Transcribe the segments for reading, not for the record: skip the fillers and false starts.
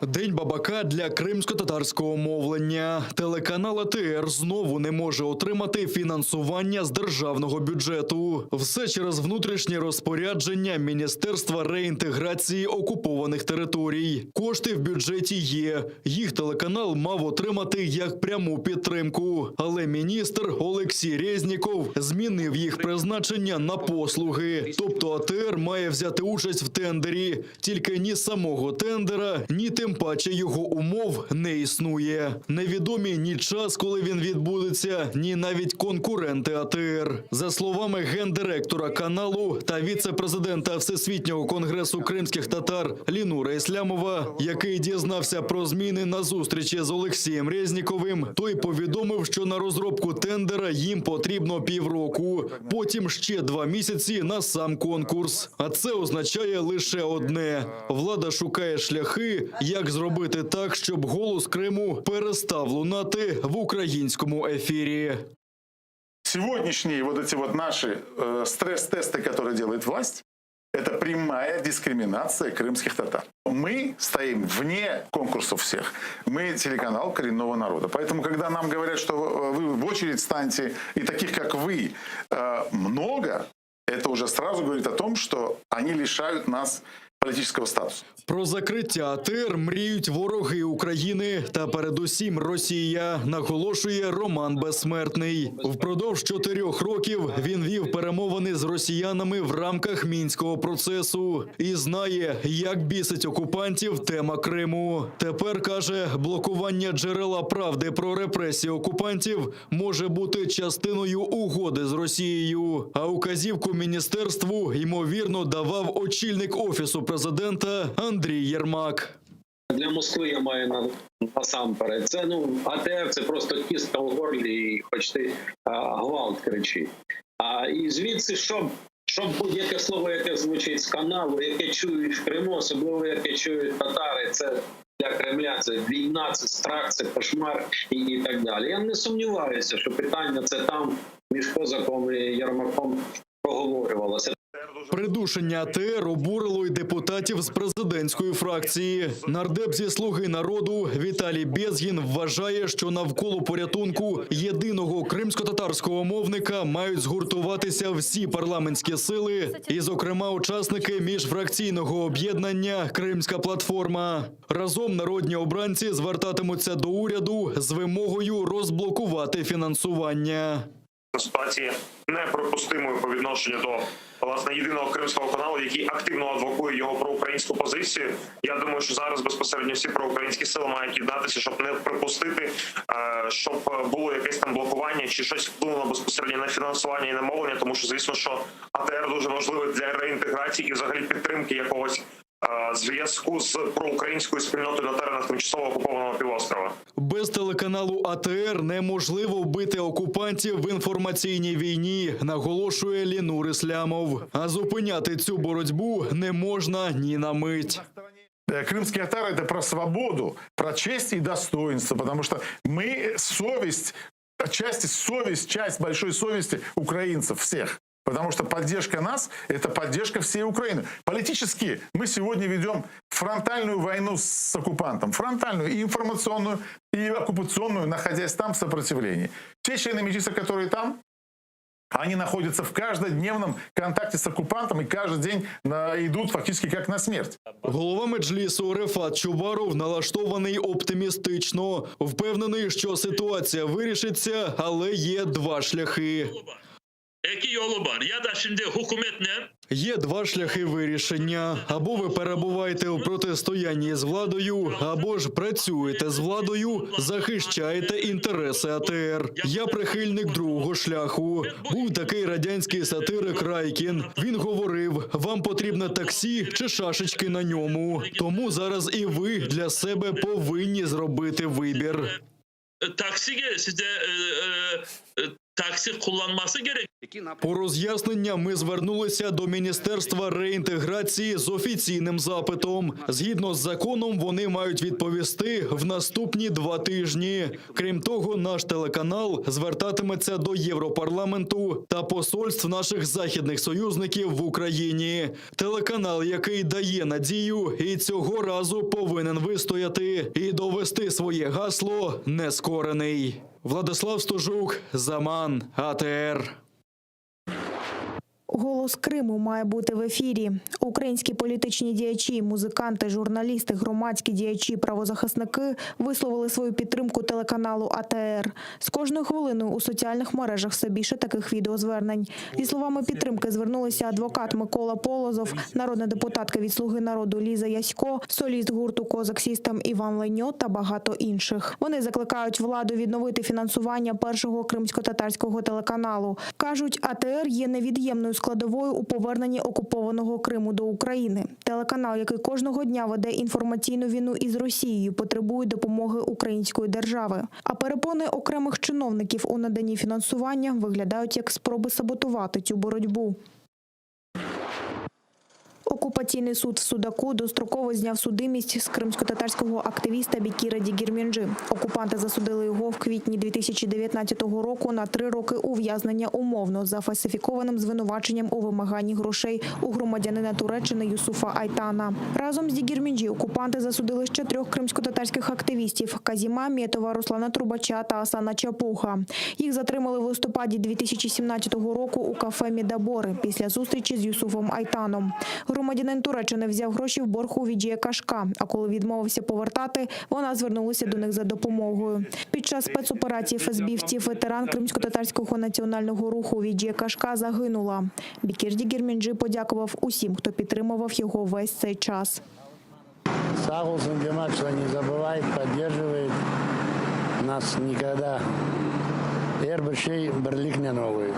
День бабака для кримсько-татарського мовлення. Телеканал АТР знову не може отримати фінансування з державного бюджету. Все через внутрішнє розпорядження Міністерства реінтеграції окупованих територій. Кошти в бюджеті є. Їх телеканал мав отримати як пряму підтримку. Але міністр Олексій Резніков змінив їх призначення на послуги. Тобто АТР має взяти участь в тендері. Тільки ні самого тендера, ні тим паче його умов не існує. Невідомі ні час, коли він відбудеться, ні навіть конкуренти АТР. За словами гендиректора каналу та віце-президента Всесвітнього конгресу кримських татар Лінура Іслямова, який дізнався про зміни на зустрічі з Олексієм Резніковим, той повідомив, що на розробку тендера їм потрібно півроку, потім ще 2 місяці на сам конкурс. А це означає лише одне – влада шукає шляхи, як зробити так, щоб голос Криму перестав лунати в українському ефірі. Сегодняшние вот эти вот наши стресс-тесты, которые делает власть, это прямая дискриминация крымских татар. Мы стоим вне конкурсов всех. Мы телеканал коренного народа. Поэтому, когда нам говорят, что вы в очередь станьте, и таких, как вы, много, это уже сразу говорит о том, что они лишают нас політичного статусу. Про закриття АТР мріють вороги України та передусім Росія, наголошує Роман Безсмертний. Впродовж 4 років він вів перемовини з росіянами в рамках Мінського процесу і знає, як бісить окупантів тема Криму. Тепер, каже, блокування джерела правди про репресії окупантів може бути частиною угоди з Росією. А указівку міністерству, ймовірно, давав очільник Офісу президента Андрій Єрмак. Для Москви я маю насамперед. Це, АТР – це просто кістка в горлі і хоч ти гвалт кричи. І звідси, щоб будь-яке слово, яке звучить з каналу, яке чують в Криму, особливо яке чують татари, це для Кремля, це війна, це страх, це кошмар і так далі. Я не сумніваюся, що питання це там між Козаком і Єрмаком проговорювалося. Придушення АТР обурило й депутатів з президентської фракції. Нардеп зі «Слуги народу» Віталій Безгін вважає, що навколо порятунку єдиного кримсько-татарського мовника мають згуртуватися всі парламентські сили, і, зокрема, учасники міжфракційного об'єднання «Кримська платформа». Разом народні обранці звертатимуться до уряду з вимогою розблокувати фінансування. Ситуації неприпустимою по відношенню до, власне, єдиного кримського каналу, який активно адвокує його проукраїнську позицію. Я думаю, що зараз безпосередньо всі проукраїнські сили мають єднатися, щоб не припустити, щоб було якесь там блокування чи щось вплинуло безпосередньо на фінансування і на мовлення, тому що, звісно, що АТР дуже важливий для реінтеграції і взагалі підтримки якогось зв'язку з проукраїнською спільнотою на теренах тимчасово окупованого півострова. Без телеканалу АТР неможливо вбити окупантів в інформаційній війні, наголошує Лінур Іслямов. А зупиняти цю боротьбу не можна ні на мить. Крымские татары – это про свободу, про честь и достоинство, потому что мы совесть, часть большой совести украинцев всех. Потому что поддержка нас – это поддержка всей Украины. Политически мы сегодня ведем фронтальную войну с оккупантом. Фронтальную и информационную, и оккупационную, находясь там в сопротивлении. Те члены Меджлиса, которые там, они находятся в каждодневном контакте с оккупантом и каждый день идут фактически как на смерть. Голова Меджлісу Рефат Чубаров налаштований оптимістично. Впевнений, що ситуація вирішиться, але є 2 шляхи. Які yolu var? Ya da şimdi hükümet ne? Є 2 шляхи вирішення. Або ви перебуваєте у протистоянні з владою, або ж працюєте з владою, захищаєте інтереси АТР. Я прихильник другого шляху. Був такий радянський сатирик Райкін. Він говорив, вам потрібне таксі чи шашечки на ньому. Тому зараз і ви для себе повинні зробити вибір. Taksi size taksi kullanması gerek. По роз'яснення ми звернулися до Міністерства реінтеграції з офіційним запитом. Згідно з законом, вони мають відповісти в наступні 2 тижні. Крім того, наш телеканал звертатиметься до Європарламенту та посольств наших західних союзників в Україні. Телеканал, який дає надію, і цього разу повинен вистояти і довести своє гасло «Нескорений». Владислав Стужук, Заман, АТР. «Голос Криму» має бути в ефірі. Українські політичні діячі, музиканти, журналісти, громадські діячі, правозахисники висловили свою підтримку телеканалу АТР. З кожною хвилиною у соціальних мережах все більше таких відеозвернень. Зі словами підтримки звернулися адвокат Микола Полозов, народна депутатка від «Слуги народу» Ліза Ясько, соліст гурту «Козак Сістем» Іван Леньо та багато інших. Вони закликають владу відновити фінансування першого кримсько-татарського телеканалу. Кажуть, АТР є невід'ємною складовою у поверненні окупованого Криму до України. Телеканал, який кожного дня веде інформаційну війну із Росією, потребує допомоги української держави. А перепони окремих чиновників у наданні фінансування виглядають як спроби саботувати цю боротьбу. Окупаційний суд в Судаку достроково зняв судимість з кримсько-татарського активіста Бекіра Дігірмінджі. Окупанти засудили його в квітні 2019 року на 3 роки ув'язнення умовно за фальсифікованим звинуваченням у вимаганні грошей у громадянина Туреччини Юсуфа Айтана. Разом з Дігірмінджі окупанти засудили ще 3 кримсько-татарських активістів – Казіма Метова, Руслана Трубача та Асана Чапуха. Їх затримали в листопаді 2017 року у кафе «Мідабори» після зустрічі з Юсуфом Айтаном. Громадянин Туреччини взяв гроші в борг у Віджія Кашка, а коли відмовився повертати, вона звернулася до них за допомогою. Під час спецоперації ФСБівців ветеран кримсько-татарського національного руху Віджія Кашка загинула. Бекір Дігірмінджі подякував усім, хто підтримував його весь цей час. Sağ olsun Cemal, что не забывает, поддерживает нас никогда. Her bir şey birlikten oluyor.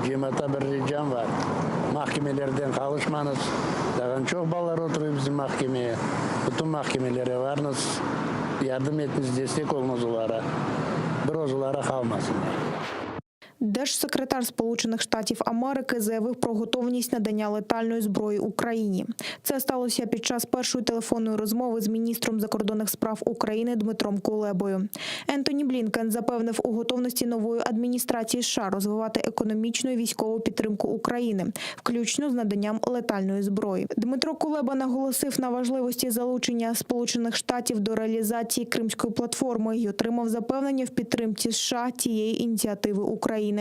Cemata birlikten var. Mahkemelerden kalışmanız. Dağın çok ballar oturuyor bizim mahkemeye. Bütün mahkemelere varınız. Yardım etiniz, destek olunuz onlara. Bir ozulara kalmasın. Держсекретар Сполучених Штатів Америки заявив про готовність надання летальної зброї Україні. Це сталося під час першої телефонної розмови з міністром закордонних справ України Дмитром Кулебою. Ентоні Блінкен запевнив у готовності нової адміністрації США розвивати економічну і військову підтримку України, включно з наданням летальної зброї. Дмитро Кулеба наголосив на важливості залучення Сполучених Штатів до реалізації Кримської платформи і отримав запевнення в підтримці США цієї ініціативи України.